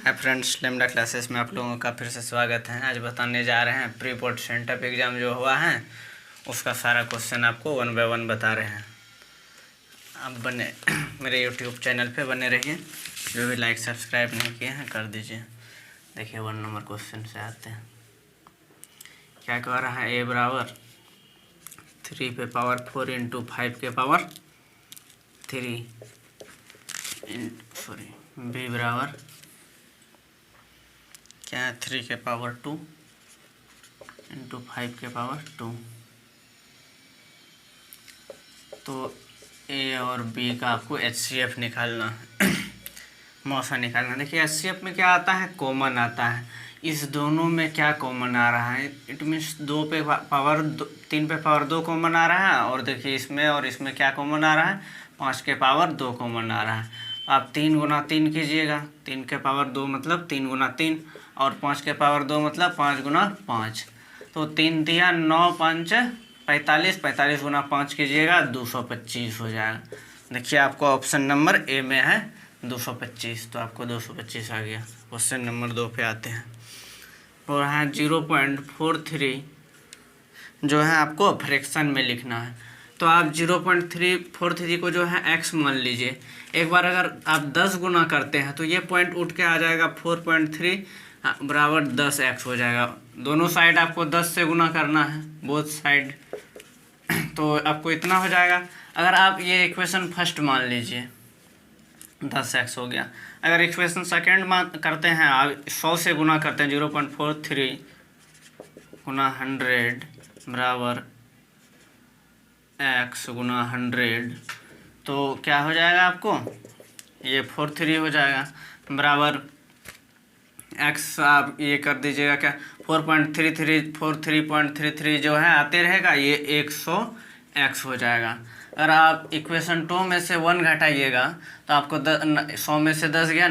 Hi friends, lambda classes में आप लोगों का फिर से स्वागत है। आज बताने जा रहे हैं प्री बोर्ड सेंटअप एग्ज़ाम जो हुआ है उसका सारा क्वेश्चन आपको 1 बाय 1 बता रहे हैं। आप बने मेरे यूट्यूब चैनल पे बने रहिए। जो भी लाइक सब्सक्राइब नहीं किए हैं कर दीजिए। देखिए 1 नंबर क्वेश्चन से आते हैं। क्या कह रहा है? a बराबर 3 पे पावर 4 इंटू 5 के पावर 3 b बराबर क्या है? 3 के पावर 2 इंटू 5 के पावर 2। तो ए और बी का आपको HCF निकालना है मौसा निकालना। देखिए HCF में क्या आता है? कॉमन आता है। इस दोनों में क्या कॉमन आ रहा है? इट मीन्स 2 पे पावर 3 पे पावर 2 कॉमन आ रहा है। और देखिए इसमें और इसमें क्या कॉमन आ रहा है? 5 के पावर 2 कॉमन आ रहा है। आप 3 गुना 3 कीजिएगा। 3 के पावर 2 मतलब 3 गुना 3 और 5 के पावर 2 मतलब 5 गुना 5। तो 3 दिया 9 5 45, 45 गुना 5 कीजिएगा 225 हो जाएगा। देखिए आपको ऑप्शन नंबर ए में है 225, तो आपको 225 आ गया। क्वेश्चन नंबर 2 पे आते हैं। और यहाँ 0.43 जो है आपको फ्रैक्शन में लिखना है। तो आप 0.343 को जो है x मान लीजिए। एक बार अगर आप 10 गुना करते हैं तो ये पॉइंट उठ के आ जाएगा 4.3 बराबर 10x हो जाएगा। दोनों साइड आपको 10 से गुना करना है, बोथ साइड। तो आपको इतना हो जाएगा। अगर आप ये इक्वेशन फर्स्ट मान लीजिए 10x हो गया। अगर इक्वेशन सेकेंड मान करते हैं, आप 100 से गुना करते हैं, 0.43 गुना 100 बराबर x गुना 100, तो क्या हो जाएगा आपको? ये 43 हो जाएगा बराबर x। आप ये कर दीजिएगा क्या? 43.33 जो है आते रहेगा, ये 100x हो जाएगा। अगर आप इक्वेशन 2 में से 1 घटाइएगा तो आपको 100 में से 10 गया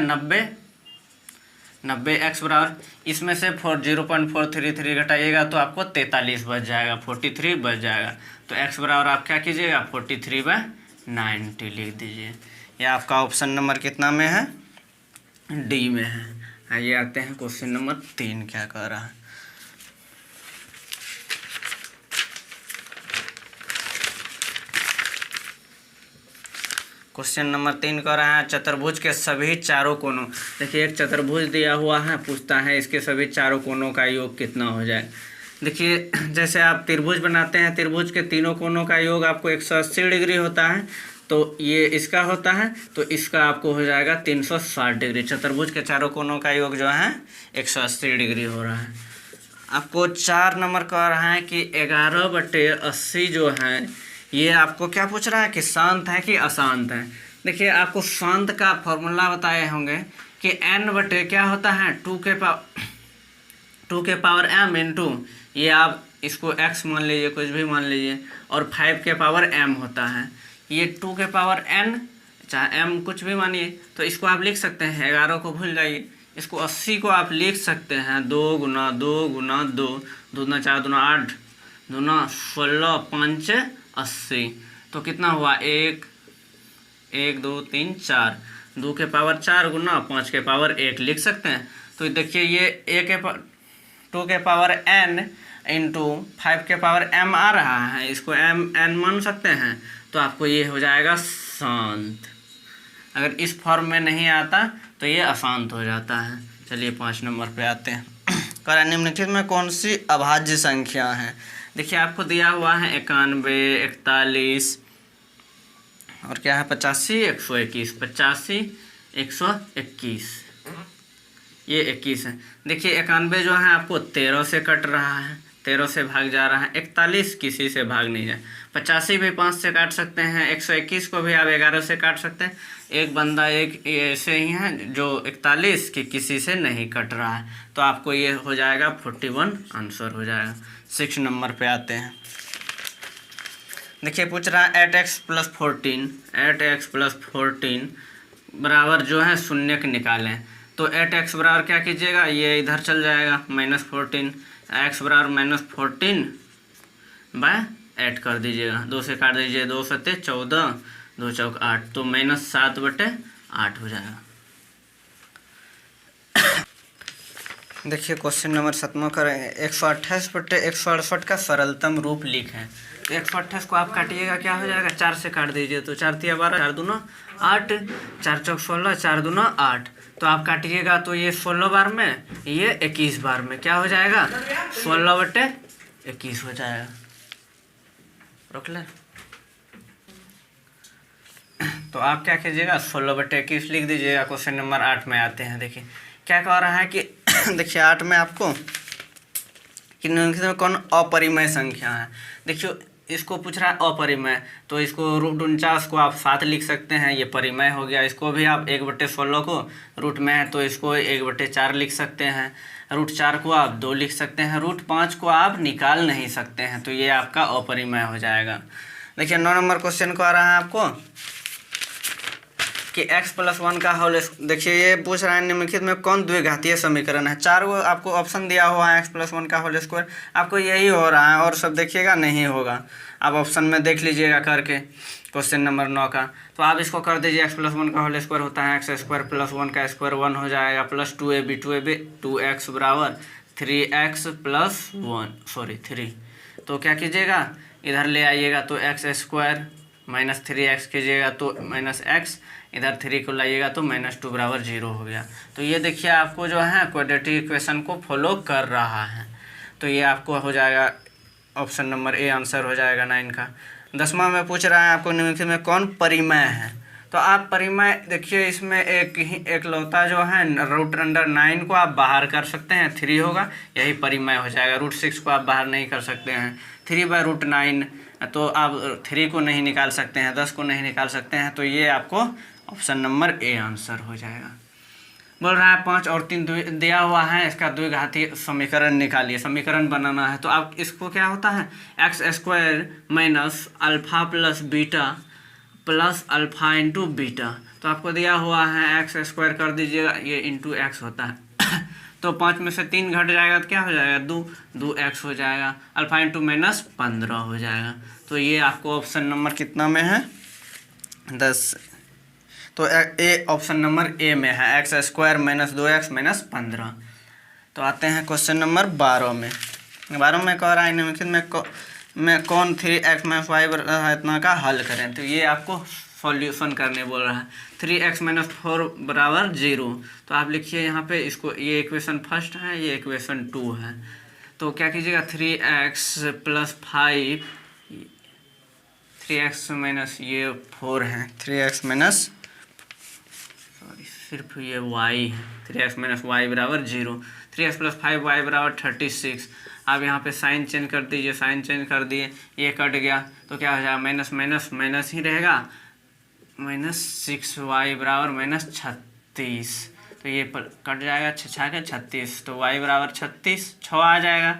90 x बराबर इसमें से 0.433 घटाइएगा तो आपको 43 बच जाएगा, 43 बच जाएगा। तो x बराबर आप क्या कीजिएगा? 43/90 लिख दीजिए। यह आपका ऑप्शन नंबर कितना में है? डी में है। आइए आते हैं क्वेश्चन नंबर 3 क्या कह रहा है। क्वेश्चन नंबर 3 कह रहा है चतुर्भुज के सभी चारों कोनों। देखिए एक चतुर्भुज दिया हुआ है, पूछता है इसके सभी चारों कोनों का योग कितना हो जाए। देखिए जैसे आप त्रिभुज बनाते हैं, त्रिभुज के तीनों कोनों का योग आपको 180 डिग्री होता है। तो ये इसका होता है, तो इसका आपको हो जाएगा 360 डिग्री। चतुर्भुज के चारों कोनों का योग जो है 180 डिग्री हो रहा है। आपको 4 नंबर कह रहा है कि 11/80 जो है ये आपको क्या पूछ रहा है कि शांत है कि अशांत है। देखिए आपको शांत का फॉर्मूला बताए होंगे कि n/, क्या होता है? 2 के पावर m इंटू, ये आप इसको x मान लीजिए, कुछ भी मान लीजिए, और 5 के पावर m होता है। ये 2 के पावर n चाहे m कुछ भी मानिए, तो इसको आप लिख सकते हैं। 11 को भूल जाइए, इसको 80 को आप लिख सकते हैं 2 गुना 2 गुना 2, 2 दूना 4 दूना 8 दूना 16 5 80। तो कितना हुआ? 1 1 2 3 4, 2 के पावर 4 गुना 5 के पावर 1 लिख सकते हैं। तो देखिए ये 2 के पावर n इंटू 5 के पावर m आ रहा है, इसको n मान सकते हैं। तो आपको ये हो जाएगा शांत। अगर इस फॉर्म में नहीं आता तो ये अशांत हो जाता है। चलिए 5 नंबर पे आते हैं। कह निम्नलिखित में कौन सी अभाज्य संख्या है? देखिए आपको दिया हुआ है 91, 41 और क्या है 85, 121, 85 121, ये 21 है। देखिए 91 जो है आपको 13 से कट रहा है, 13 से भाग जा रहा है। 41 किसी से भाग नहीं जाए। 85 भी 5 से काट सकते हैं। 121 को भी आप 11 से काट सकते हैं। एक बंदा एक ऐसे ही है जो 41 की किसी से नहीं कट रहा है। तो आपको ये हो जाएगा 41 आंसर हो जाएगा। 6 नंबर पे आते हैं। देखिए पूछ रहा है 8x + 14, 8x + 14 बराबर जो है शून्य के निकालें। तो 8x बराबर क्या कीजिएगा? ये इधर चल जाएगा -14, x बराबर -14/8 कर दीजिएगा। 2 से काट दीजिए, 2 सत्ते 14, 2 चौक 8, तो -7/8 हो जाएगा। देखिए क्वेश्चन नंबर 7वां करेंगे। 128/168 का सरलतम रूप लिखें। तो 128 को आप काटिएगा, क्या हो जाएगा, 4 से काट दीजिए तो 4 तिया 12, 4 दूना 8, 4 चौक 16, 4 दूना 8। तो आप काटिएगा तो ये 16 बार में, ये 21 बार में क्या हो जाएगा, 16/21 हो जाएगा। रोक ले। तो आप क्या कीजिएगा, 16/21 लिख दीजिएगा। क्वेश्चन नंबर 8 में आते हैं। देखिए क्या कह रहा है कि देखिए 8 में आपको कि निम्नलिखित में कौन अपरिमेय संख्या है। देखियो इसको पूछ रहा है अपरिमेय, तो इसको √49 को आप 7 लिख सकते हैं, ये परिमेय हो गया। इसको भी आप 1/16 को रूट में है तो इसको 1/4 लिख सकते हैं। √4 को आप 2 लिख सकते हैं। √5 को आप निकाल नहीं सकते हैं, तो ये आपका अपरिमेय हो जाएगा। देखिए 9 नंबर क्वेश्चन को आ रहा है आपको कि x+1 का होल। देखिए ये पूछ रहा है निम्नलिखित में कौन द्विघातीय समीकरण है। 4 वो आपको ऑप्शन दिया हुआ है x+1 का होल स्क्वायर, आपको यही हो रहा है और सब देखिएगा नहीं होगा। आप ऑप्शन में देख लीजिएगा करके क्वेश्चन नंबर 9 का। तो आप इसको कर दीजिए, x+1 का होल स्क्वायर होता है x² + 1 का स्क्वायर 1 हो जाएगा, प्लस 2ab 2x बराबर 3x + 1 सॉरी 3। तो क्या कीजिएगा, इधर ले आइएगा तो x² माइनस 3x कीजिएगा तो -x, इधर 3 को लाइएगा तो -2 बराबर 0 हो गया। तो ये देखिए आपको जो है क्वाड्रेटिक इक्वेशन को फॉलो कर रहा है। तो ये आपको हो जाएगा ऑप्शन नंबर ए आंसर हो जाएगा 9 का। 10वां में पूछ रहा है आपको निम्नलिखित में कौन परिमेय है। तो आप परिमेय देखिए इसमें एक लौता जो है √9 को आप बाहर कर सकते हैं, 3 होगा, यही परिमेय हो जाएगा। √6 को आप बाहर नहीं कर सकते हैं, 3/√9 तो आप 3 को नहीं निकाल सकते हैं, 10 को नहीं निकाल सकते हैं। तो ये आपको ऑप्शन नंबर ए आंसर हो जाएगा। बोल रहा है 5 और 3 दिया हुआ है, इसका द्विघातीय समीकरण निकालिए। समीकरण बनाना है तो आप इसको क्या होता है, x² - alpha + beta + alpha × beta. तो आपको दिया हुआ है x² कर दीजिएगा, ये × x होता है तो 5 में से 3 घट जाएगा तो क्या हो जाएगा, 2x हो जाएगा, अल्फा × -15 हो जाएगा। तो ये आपको ऑप्शन नंबर कितना में है, 10। तो ए ऑप्शन नंबर ए में है, x² - 2x - 15। तो आते हैं क्वेश्चन नंबर 12 में। 12 में कह रहा है निम्नलिखित में कौन 3x - 5 इतना का हल करें। तो ये आपको सॉल्यूशन करने बोल रहा है। 3x - 4 बराबर 0। तो आप लिखिए यहाँ पे इसको, ये इक्वेशन फर्स्ट है, ये इक्वेशन 2 है। तो क्या कीजिएगा, 3x + 5, 3x - ये 4 है, 3x - सिर्फ ये y है, 3x - y बराबर 0, 3x + 5y बराबर 36। आप यहाँ पे साइन चेंज कर दीजिए, साइन चेंज कर दिए, ये कट गया तो क्या हो जाएगा, माइनस माइनस माइनस ही रहेगा, -6y बराबर -36। तो ये कट जाएगा, 6 के 36, तो y बराबर 36, 6 आ जाएगा।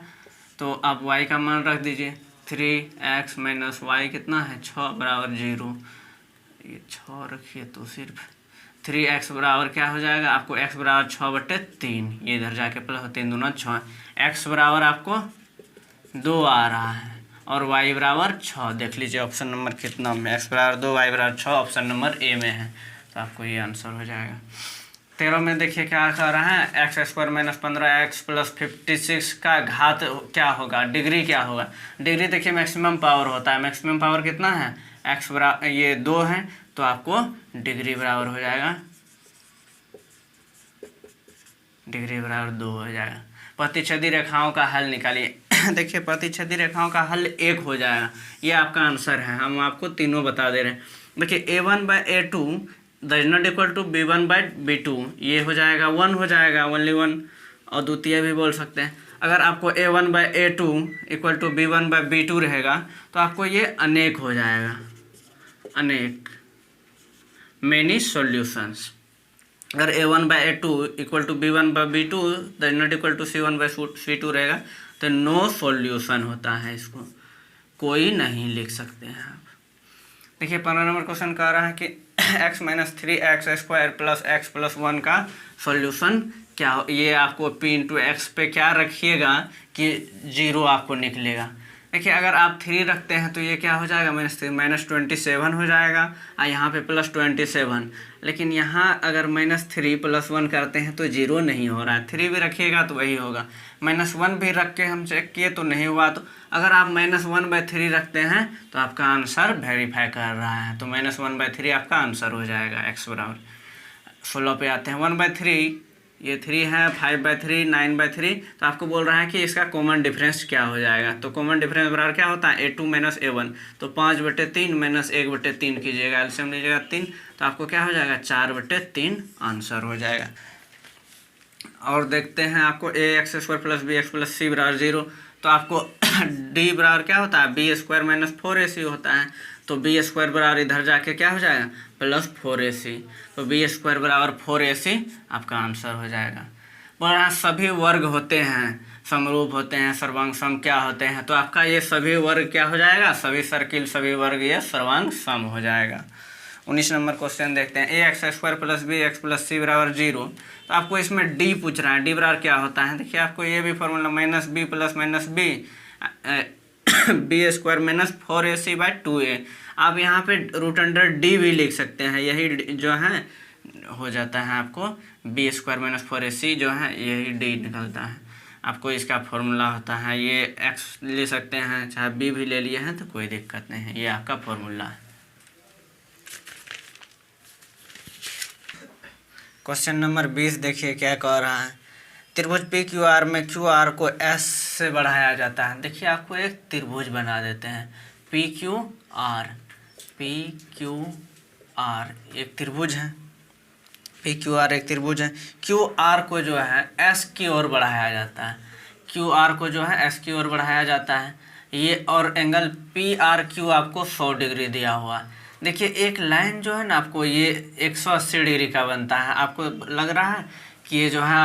तो आप y का मान रख दीजिए, 3x - y कितना है, 6 बराबर 0, ये 6 रखिए तो सिर्फ 3x बराबर क्या हो जाएगा, आपको x बराबर 6/3, ये इधर जाके प्लस 3 दूना 6, x बराबर आपको 2 आ रहा है और y बराबर 6। देख लीजिए ऑप्शन नंबर कितना में, x बराबर 2, y बराबर 6, ऑप्शन नंबर ए में है। तो आपको ये आंसर हो जाएगा। 13 में देखिए क्या कह रहा है, x² - 15x + 56 का घात क्या होगा, डिग्री क्या होगा। डिग्री देखिए मैक्सिमम पावर होता है, मैक्सिमम पावर कितना है, x बराबर ये 2 है, तो आपको डिग्री बराबर हो जाएगा, डिग्री बराबर 2 हो जाएगा। प्रतिच्छेदी रेखाओं का हल निकालिए। देखिए प्रतिच्छेदी रेखाओं का हल 1 हो जाएगा, ये आपका आंसर है। हम आपको तीनों बता दे रहे हैं। देखिए a1/a2 ≠ b1/b2, ये हो जाएगा 1 हो जाएगा, ओनली 1, और द्वितीय भी बोल सकते हैं। अगर आपको a1/a2 = b1/b2 रहेगा तो आपको ये अनेक हो जाएगा, अनेक, मेनी सॉल्यूशंस। अगर a1/a2 = b1/b2 ≠ c1/c2 रहेगा तो नो सॉल्यूशन होता है, इसको कोई नहीं लिख सकते हैं आप। देखिए 15 नंबर क्वेश्चन कह रहा है कि x - 3x² + x + 1 का सॉल्यूशन क्या हो। ये आपको p × x पे क्या रखिएगा कि 0 आपको निकलेगा। देखिए अगर आप 3 रखते हैं तो ये क्या हो जाएगा, -27 हो जाएगा और यहाँ पे +27। लेकिन यहाँ अगर -3 + 1 करते हैं तो 0 नहीं हो रहा है, 3 भी रखिएगा तो वही होगा। -1 भी रख के हम चेक किए तो नहीं हुआ। तो अगर आप -1/3 रखते हैं तो आपका आंसर वेरीफाई कर रहा है, तो -1/3 आपका आंसर हो जाएगा। x बराबर 16 पे आते हैं। 1/3 ये 3 है, 5/3, 9/3। तो आपको बोल रहा है कि इसका कॉमन डिफरेंस क्या हो जाएगा। तो कॉमन डिफरेंस बराबर क्या होता है, A2 - A1। तो 5/3 -1/3 कीजिएगा, एलसीएम लीजिएगा 3, तो आपको क्या हो जाएगा, 4/3 आंसर हो जाएगा। और देखते हैं आपको ax² + bx + c बराबर 0। तो आपको d बराबर क्या होता है, b² - 4ac होता है। तो b² बराबर इधर जाके क्या हो जाएगा, +4ac। तो b² बराबर 4ac आपका आंसर हो जाएगा। बोल रहा सभी वर्ग होते हैं, समरूप होते हैं, सर्वांग सम क्या होते हैं। तो आपका ये सभी वर्ग क्या हो जाएगा, सभी सर्किल सभी वर्ग ये सर्वांग सम हो जाएगा। 19 नंबर क्वेश्चन देखते हैं। ax² + bx + c बराबर 0। तो आपको इसमें d पूछ रहा है, d बराबर क्या होता है। देखिए आपको ये भी formula -b + -b b² - 4ac/2a। आप यहाँ पे √d भी लिख सकते हैं, यही जो है हो जाता है आपको b² - 4ac जो है यही d निकलता है। आपको इसका फॉर्मूला होता है, ये x ले सकते हैं, चाहे b भी ले लिए हैं तो कोई दिक्कत नहीं है, ये आपका फॉर्मूला है। क्वेश्चन नंबर 20 देखिए क्या कह रहा है। त्रिभुज PQR में QR को S से बढ़ाया जाता है। देखिए आपको एक त्रिभुज बना देते हैं, PQR एक त्रिभुज है, PQR एक त्रिभुज है। QR को जो है S की ओर बढ़ाया जाता है, QR को जो है S की ओर बढ़ाया जाता है ये। और एंगल PRQ आपको 100 डिग्री दिया हुआ है। देखिए एक लाइन जो है ना आपको ये 180 डिग्री का बनता है। आपको लग रहा है कि ये जो है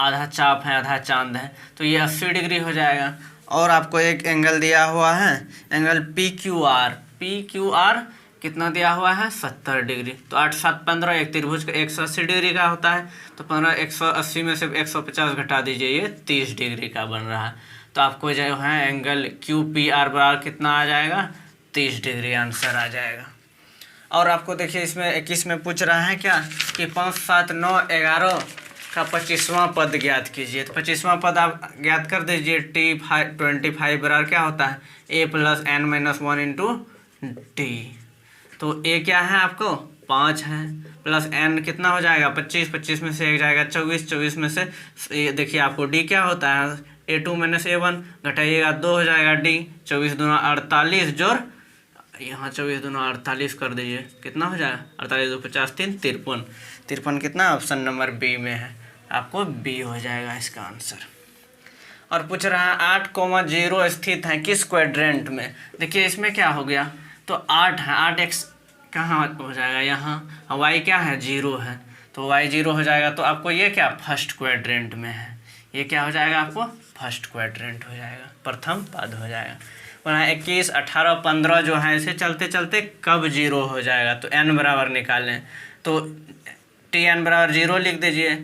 आधा चाप है आधा चांद है, तो ये 80 डिग्री हो जाएगा। और आपको एक एंगल दिया हुआ है, एंगल PQR कितना दिया हुआ है, 70 डिग्री। तो 8 7 15, एक त्रिभुज का 180 डिग्री का होता है। तो 15 180 में से 150 घटा दीजिए, ये 30 डिग्री का बन रहा है। तो आपको जो है एंगल QPR बराबर कितना आ जाएगा, 30 डिग्री आंसर आ जाएगा। और आपको देखिए इसमें 21 में पूछ रहा है क्या कि 5 7 9 11 का 25वां पद ज्ञात कीजिए। तो 25वां पद आप ज्ञात कर दीजिए। T25 बराबर क्या होता है, a + n - 1 × t। तो a क्या है आपको 5 है, प्लस n कितना हो जाएगा 25, 25 में से एक जाएगा 24, 24 में से देखिए आपको d क्या होता है, A2 - A1 घटाइएगा 2 हो जाएगा d। 24 दूना 48 जोड़ यहाँ 24 दूना 48 कर दीजिए, कितना हो जाएगा 48 2 50 3 53। 53 कितना ऑप्शन नंबर बी में है, आपको बी हो जाएगा इसका आंसर। और पूछ रहा है 8,0 स्थित है किस क्वाड्रेंट में। देखिए इसमें क्या हो गया, तो 8 है, 8x कहाँ हो जाएगा यहाँ, y क्या है 0 है, तो y 0 हो जाएगा। तो आपको ये क्या फर्स्ट क्वाड्रेंट में है, ये क्या हो जाएगा आपको फर्स्ट क्वाड्रेंट हो जाएगा, प्रथम पद हो जाएगा। वहाँ 21 18 15 जो है इसे चलते चलते कब 0 हो जाएगा, तो n बराबर निकालें। तो Tn बराबर 0 लिख दीजिए,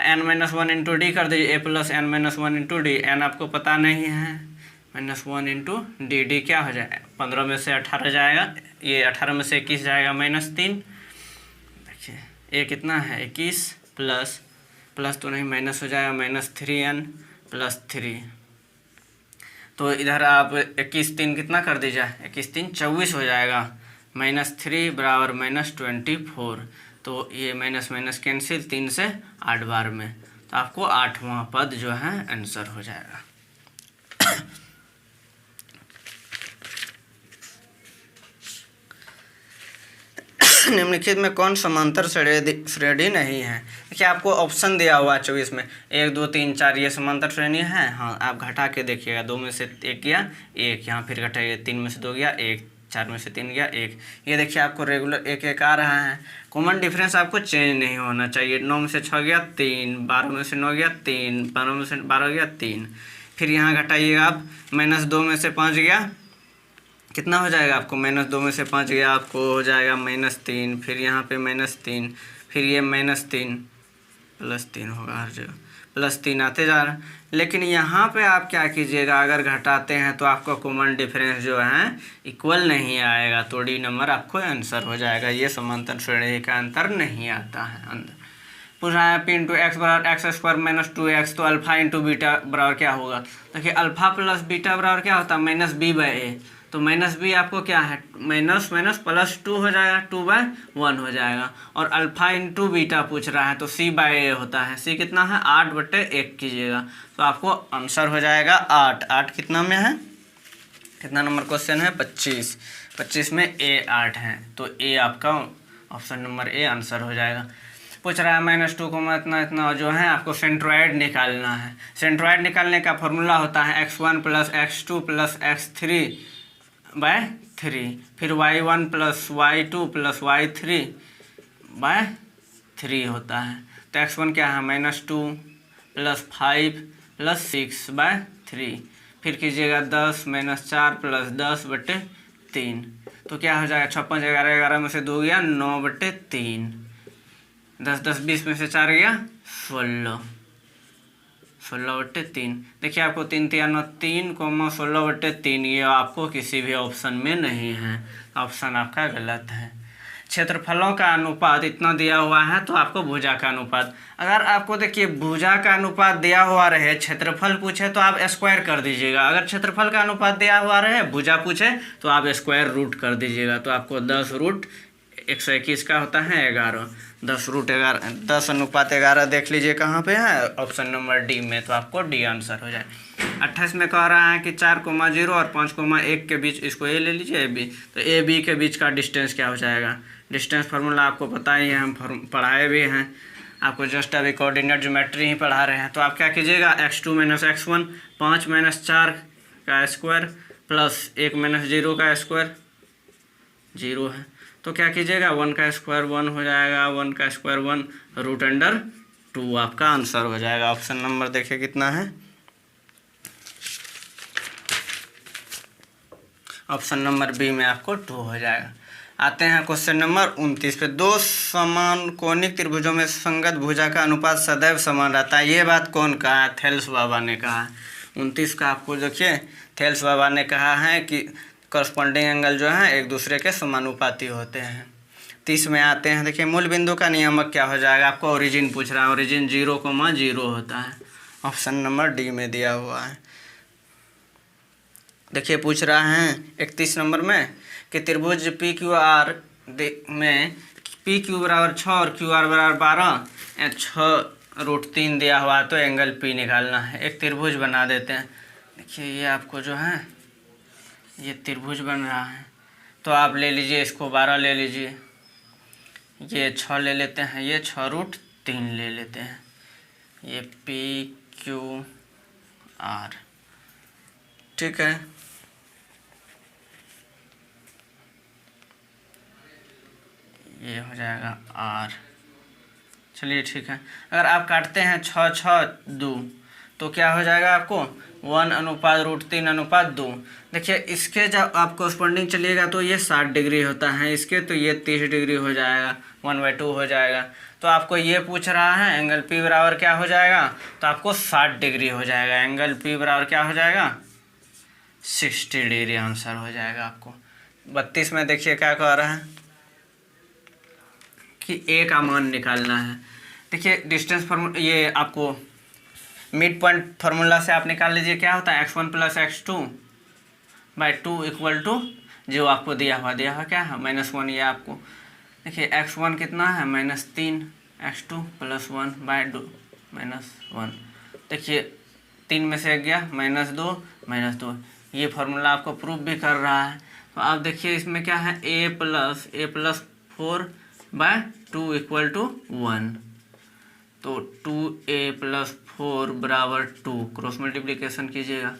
n - 1 × d कर दीजिए, a + n - 1 × d। n आपको पता नहीं है, -1 × d, d क्या हो जाएगा 15 में से 18 जाएगा, ये 18 में से 21 जाएगा -3। देखिए ये कितना है 21 प्लस तो नहीं माइनस हो जाएगा -3n + 3। तो इधर आप 21 3 कितना कर दीजिए, 21 3 24 हो जाएगा, -3 बराबर -24। तो ये माइनस कैंसिल, 3 से 8 बार में, तो आपको 8वां पद जो है आंसर हो जाएगा। निम्नलिखित में कौन समांतर श्रेणी नहीं है। देखिए आपको ऑप्शन दिया हुआ है 24 में 1 2 3 4 ये समांतर श्रेणी है। हाँ आप घटा के देखिएगा, 2 में से 1 गया 1, यहाँ फिर घटाइए 3 में से 2 गया 1, 4 में से 3 गया 1। ये देखिए आपको रेगुलर 1 1 आ रहा है, कॉमन डिफरेंस आपको चेंज नहीं होना चाहिए। 9 में से 6 गया 3, 12 में से 9 गया 3, 15 में से 12 गया 3। फिर यहाँ घटाइएगा आप, -2 में से 5 गया, कितना हो जाएगा आपको, -2 में से 5 गया आपको हो जाएगा -3। फिर यहाँ पे -3, फिर ये -3 +3 होगा हर जगह, प्लस 3 आते जा रहा है। लेकिन यहाँ पे आप क्या कीजिएगा, अगर घटाते हैं तो आपका कॉमन डिफरेंस जो है इक्वल नहीं आएगा, तो डी नंबर आपको आंसर हो जाएगा। ये समांतर श्रेणी का अंतर नहीं आता है अंदर। पूछ रहा है पी इंटू एक्स बराबर एक्स स्क्वायर माइनस 2x, तो अल्फा इंटू बीटा बराबर क्या होगा। देखिए अल्फा प्लस बीटा बराबर क्या होता है, माइनस बी बाई ए। तो माइनस बी आपको क्या है, माइनस माइनस प्लस 2 हो जाएगा, 2/1 हो जाएगा। और अल्फा इंटू बीटा पूछ रहा है तो सी बाई ए होता है। सी कितना है, 8/1 कीजिएगा तो आपको आंसर हो जाएगा 8। 8 कितना में है, कितना नंबर क्वेश्चन है, 25। 25 में ए 8 है, तो ए आपका ऑप्शन नंबर ए आंसर हो जाएगा। पूछ रहा है -2 को इतना इतना जो है आपको सेंट्रॉइड निकालना है। सेंट्रॉइड निकालने का फॉर्मूला होता है x1 + x2 + x3/3, फिर y1 + y2 + y3/3 होता है। तो x1 क्या है, -2 + 5 + 6/3, फिर कीजिएगा 10 - 4 + 10/3, तो क्या हो जाएगा 56, 11, 11 में से 2 गया 9/3, 10 10 20 में से 4 गया 16, 16/3। देखिए आपको 3 3 9 3, 16/3, ये आपको किसी भी ऑप्शन में नहीं है, ऑप्शन आपका गलत है। क्षेत्रफलों का अनुपात इतना दिया हुआ है तो आपको भुजा का अनुपात, अगर आपको देखिए भुजा का अनुपात दिया हुआ रहे, क्षेत्रफल पूछे तो आप स्क्वायर कर दीजिएगा। अगर क्षेत्रफल का अनुपात दिया हुआ रहे, भुजा पूछे तो आप स्क्वायर रूट कर दीजिएगा। तो आपको 10√121 का होता है 11, 10√11, 10:11 देख लीजिए कहाँ पे है, ऑप्शन नंबर डी में, तो आपको डी आंसर हो जाए। 28 में कह रहा है कि 4,0 और 5,1 के बीच, इसको ए ले लीजिए ए बी, तो ए बी के बीच का डिस्टेंस क्या हो जाएगा। डिस्टेंस फार्मूला आपको पता ही है, हम पढ़ाए भी हैं आपको, जस्ट अभी कोऑर्डिनेट ज्योमेट्री ही पढ़ा रहे हैं। तो आप क्या कीजिएगा, x2 - x1, 5 - 4 का स्क्वायर प्लस 1 - 0 का स्क्वायर, 0 है, तो क्या कीजिएगा 1 का स्क्वायर 1 हो जाएगा, 1 का स्क्वायर 1, √2 आपका आंसर हो जाएगा। ऑप्शन नंबर देखिए कितना है, ऑप्शन नंबर बी में आपको 2 हो जाएगा। आते हैं क्वेश्चन नंबर 29 पे। दो समान कोणिक त्रिभुजों में संगत भुजा का अनुपात सदैव समान रहता है, ये बात कौन कहा है, थेल्स बाबा ने कहा है। 29 का आपको देखिए थेल्स बाबा ने कहा है कि करस्पॉन्डिंग एंगल जो है एक दूसरे के समानुपाती होते हैं। 30 में आते हैं, देखिए मूल बिंदु का नियामक क्या हो जाएगा, आपको ओरिजिन पूछ रहा है, ओरिजिन 0,0 होता है, ऑप्शन नंबर डी में दिया हुआ है। देखिए पूछ रहा है 31 नंबर में कि त्रिभुज पी क्यू आर में पी क्यू बराबर 6 और क्यू आर बराबर 12, 6√3 दिया हुआ, तो एंगल पी निकालना है। एक त्रिभुज बना देते हैं। देखिए ये आपको जो है ये त्रिभुज बन रहा है, तो आप ले लीजिए इसको 12 ले लीजिए, ये 6 ले लेते हैं, ये 6√3 ले लेते हैं, ये PQR, ठीक है। ये हो जाएगा R, चलिए ठीक है। अगर आप काटते हैं 6 6 2, तो क्या हो जाएगा आपको 1:√3:2। देखिए इसके जब आप कॉरस्पॉन्डिंग चलिएगा तो ये 60 डिग्री होता है, इसके तो ये 30 डिग्री हो जाएगा, 1/2 हो जाएगा। तो आपको ये पूछ रहा है एंगल P बराबर क्या हो जाएगा, तो आपको 60 डिग्री हो जाएगा। एंगल P बराबर क्या हो जाएगा, 60 डिग्री आंसर हो जाएगा आपको। 32 में देखिए क्या कह रहा है कि ए का मान निकालना है। देखिए डिस्टेंस फार्मूला, ये आपको मिड पॉइंट फार्मूला से आप निकाल लीजिए, क्या होता है x1 + x2/2 = जो आपको दिया हुआ क्या है -1, ये आपको देखिए x1 कितना है -3, x2 + 1/2 -1, देखिए 3 में से 1 गया -2 -2, ये फार्मूला आपको प्रूफ भी कर रहा है। तो आप देखिए इसमें क्या है a + 4/2 = 1, तो 2a + 4 = 2, क्रॉस मल्टीप्लिकेशन कीजिएगा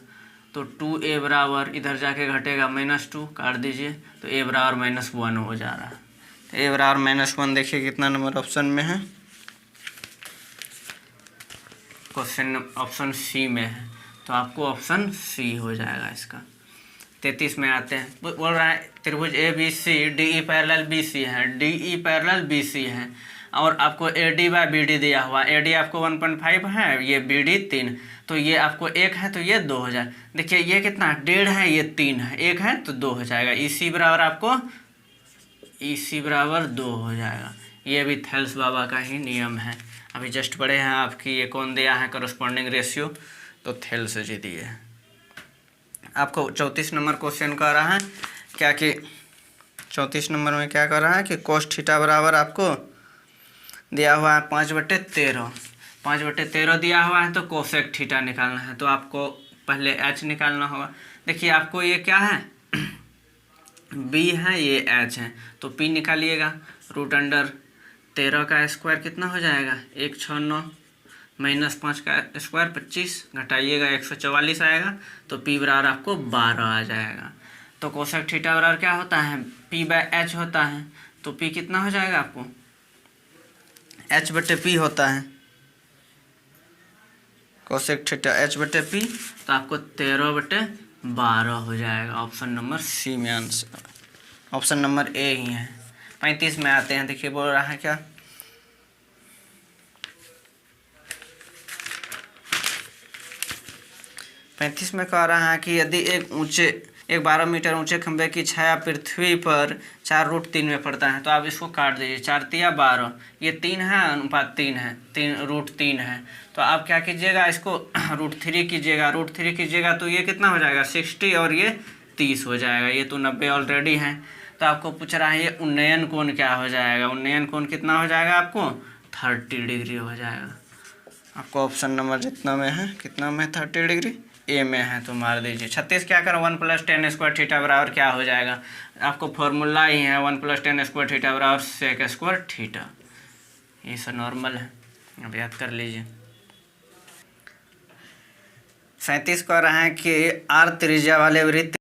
तो 2a बराबर इधर जाके घटेगा -2, काट दीजिए तो a बराबर -1 हो जा रहा है। तो a बराबर -1 देखिए कितना नंबर ऑप्शन में है, क्वेश्चन ऑप्शन सी में है, तो आपको ऑप्शन सी हो जाएगा इसका। 33 में आते हैं, बोल रहा है त्रिभुज ABC DE पैरेलल BC है, DE पैरेलल BC है, और आपको A D by B D दिया हुआ, ए डी आपको 1.5 है, ये बी डी 3, तो ये आपको 1 है तो ये 2 हो जाए। देखिए ये कितना 1.5 है, ये 3 है, 1 है तो 2 हो जाएगा। इसी बराबर आपको इसी बराबर 2 हो जाएगा। ये भी थेल्स बाबा का ही नियम है। अभी जस्ट पढ़े हैं आपकी ये कौन दिया है करस्पॉन्डिंग रेशियो, तो थेल्स जी दिए है। आपको 34 नंबर क्वेश्चन कर रहा है क्या कि 34 नंबर में क्या कर रहा है कि कोस थीटा बराबर आपको दिया हुआ है 5/13, 5/13 दिया हुआ है, तो कोसेक थीटा निकालना है। तो आपको पहले एच निकालना होगा। देखिए आपको ये क्या है बी है, ये एच है, तो पी निकालिएगा। √13 का स्क्वायर कितना हो जाएगा 169 -5 का स्क्वायर 25, घटाइएगा 144 आएगा, तो पी बराबर आपको 12 आ जाएगा। तो कोसेक थीटा बराबर क्या होता है p/h होता है, तो p कितना हो जाएगा आपको h/p होता है, कोसेक थीटा h/p, तो आपको 13/12 हो जाएगा। ऑप्शन नंबर सी में आंसर, ऑप्शन नंबर ए ही है। 35 में आते हैं। देखिए बोल रहा है क्या 35 में कह रहा है कि यदि एक 12 मीटर ऊंचे खंभे की छाया पृथ्वी पर 4√3 में पड़ता है, तो आप इसको काट दीजिए। 4×3 = 12, ये 3 है, अनुपात 3 है, 3√3 है, तो आप क्या कीजिएगा इसको √3 कीजिएगा। √3 कीजिएगा तो ये कितना हो जाएगा 60 और ये 30 हो जाएगा। ये तो 90 ऑलरेडी है। तो आपको पूछ रहा है ये उन्नयन कोण क्या हो जाएगा, उन्नयन कोण कितना हो जाएगा आपको 30 डिग्री हो जाएगा। आपको ऑप्शन नंबर जितना में है कितना में 30 डिग्री ए में है, तो मार दीजिए। 36 क्या करें 1 + 10² थीटा बराबर क्या हो जाएगा, आपको फॉर्मूला ही है 1 + 10² थीटा बराबर sec² थीटा, ये सब नॉर्मल है, अब याद कर लीजिए। 37 कह रहा है कि r त्रिज्या वाले वृत्त